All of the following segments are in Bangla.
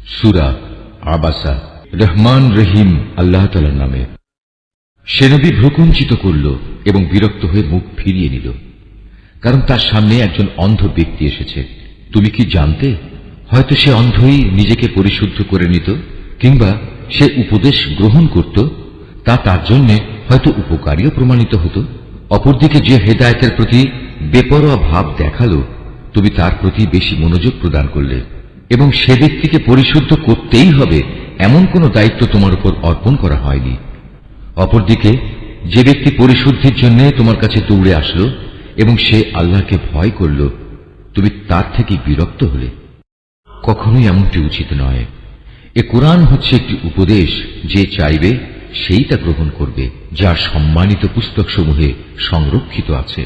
সূরা আবাসা। রহমান রহিম আল্লাহ তাআলার নামে। সে নবী ভ্রুকুঞ্চিত করল এবং বিরক্ত হয়ে মুখ ফিরিয়ে নিল, কারণ তার সামনে একজন অন্ধ ব্যক্তি এসেছে। তুমি কি জানতে? হয়তো সে অন্ধই নিজেকে পরিশুদ্ধ করে নিত, কিংবা সে উপদেশ গ্রহণ করত, তা তার জন্য হয়তো উপকারীও প্রমাণিত হতো। অপরদিকে যে হেদায়েতের প্রতি বেপরোয়া ভাব দেখালো, তুমি তার প্রতি বেশি মনোযোগ প্রদান করলে, এবং সে ব্যক্তিকে পরিশুদ্ধ করতেই হবে এমন কোন দায়িত্ব তোমার উপর অর্পণ করা হয়নি। অপরদিকে যে ব্যক্তি পরিশুদ্ধির জন্য তোমার কাছে দৌড়ে আসলো এবং সে আল্লাহকে ভয় করল, তুমি তার থেকে বিরক্ত হলে। কখনোই এমনটি উচিত নয়। এ কোরআন হচ্ছে একটি উপদেশ, যে চাইবে সেই তা গ্রহণ করবে, যা সম্মানিত পুস্তকসমূহে সংরক্ষিত আছে।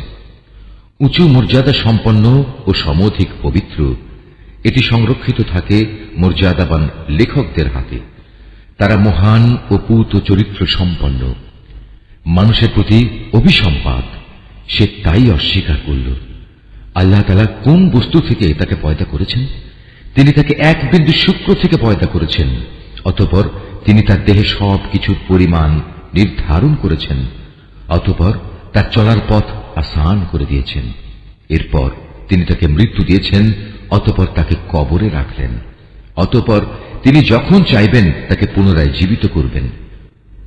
উঁচু মর্যাদা সম্পন্ন ও সমধিক পবিত্র। এটি সংরক্ষিত থাকে মর্যাদাবান লেখকদের হাতে। তারা মহান ও পূত চরিত্র সম্পন্ন। মানুষের প্রতি অভিসম্পাদ, সে তাই অস্বীকার করল। আল্লাহ তাআলা কোন বস্তু থেকে তাকে পয়দা করেছেন? তিনি তাকে এক বিন্দু শুক্র থেকে পয়দা করেছেন। অতঃপর তিনি তার দেহে সব কিছুর পরিমাণ নির্ধারণ করেছেন। অতঃপর তার চলার পথ আসান করে দিয়েছেন। এরপর তিনি তাকে মৃত্যু দিয়েছেন। অতঃপর তাকে কবরে রাখলেন। অতঃপর তিনি যখন চাইবেন তাকে পুনরায় জীবিত করবেন।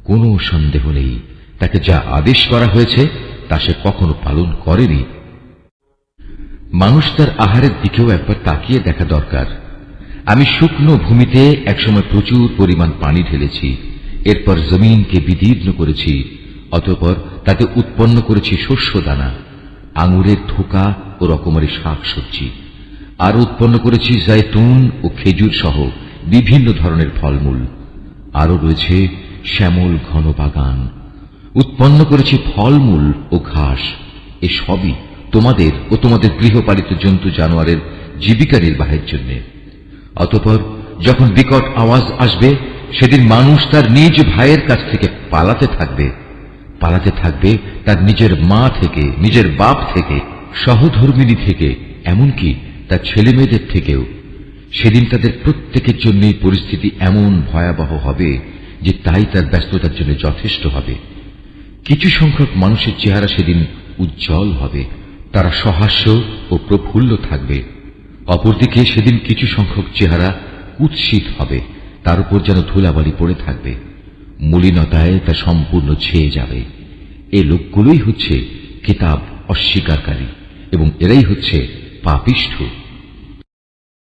কোনো সন্দেহ নেই, তাকে যা আদেশ করা হয়েছে তা সে কখনো পালন করেনি। মানুষ তার আহারের দিকেও একবার তাকিয়ে দেখা দরকার। আমি শুকনো ভূমিতে একসময় প্রচুর পরিমাণ পানি ঢেলেছি, এরপর জমিনকে বিদীর্ণ করেছি, অতঃপর তাতে উৎপন্ন করেছি শস্য দানা, আঙুরের থোকা ও রকমারি শাকসবজি। আর উৎপন্ন করেছি জায়তুন ও খেজুর সহ বিভিন্ন ধরনের ফলমূল। আরো রয়েছে শ্যামল ঘন বাগান। উৎপন্ন করেছি ফলমূল ও ঘাস। এসবই তোমাদের ও তোমাদের গৃহপালিত জন্তু জানোয়ারের জীবিকা নির্বাহের জন্য। অতঃপর যখন বিকট আওয়াজ আসবে, সেদিন মানুষ তার নিজ ভাইয়ের কাছ থেকে পালাতে থাকবে তার নিজের মা থেকে, নিজের বাপ থেকে, সহধর্মিণী থেকে, এমনকি তার ছেলে মেয়েদের থেকেও। সেদিন তাদের প্রত্যেকের জন্যই পরিস্থিতি এমন ভয়াবহ হবে যে তাই তার ব্যস্ততার জন্য যথেষ্ট হবে। কিছু সংখ্যক মানুষের চেহারা সেদিন উজ্জ্বল হবে, তারা সহাস্য ও প্রফুল্ল থাকবে। অপরদিকে সেদিন কিছু সংখ্যক চেহারা কুৎসিত হবে, তার উপর যেন ধুলাবালি পড়ে থাকবে, মলিনতায় তা সম্পূর্ণ ছেয়ে যাবে। এই লোকগুলোই হচ্ছে কিতাব অস্বীকারী এবং এরাই হচ্ছে পাপিষ্ঠ।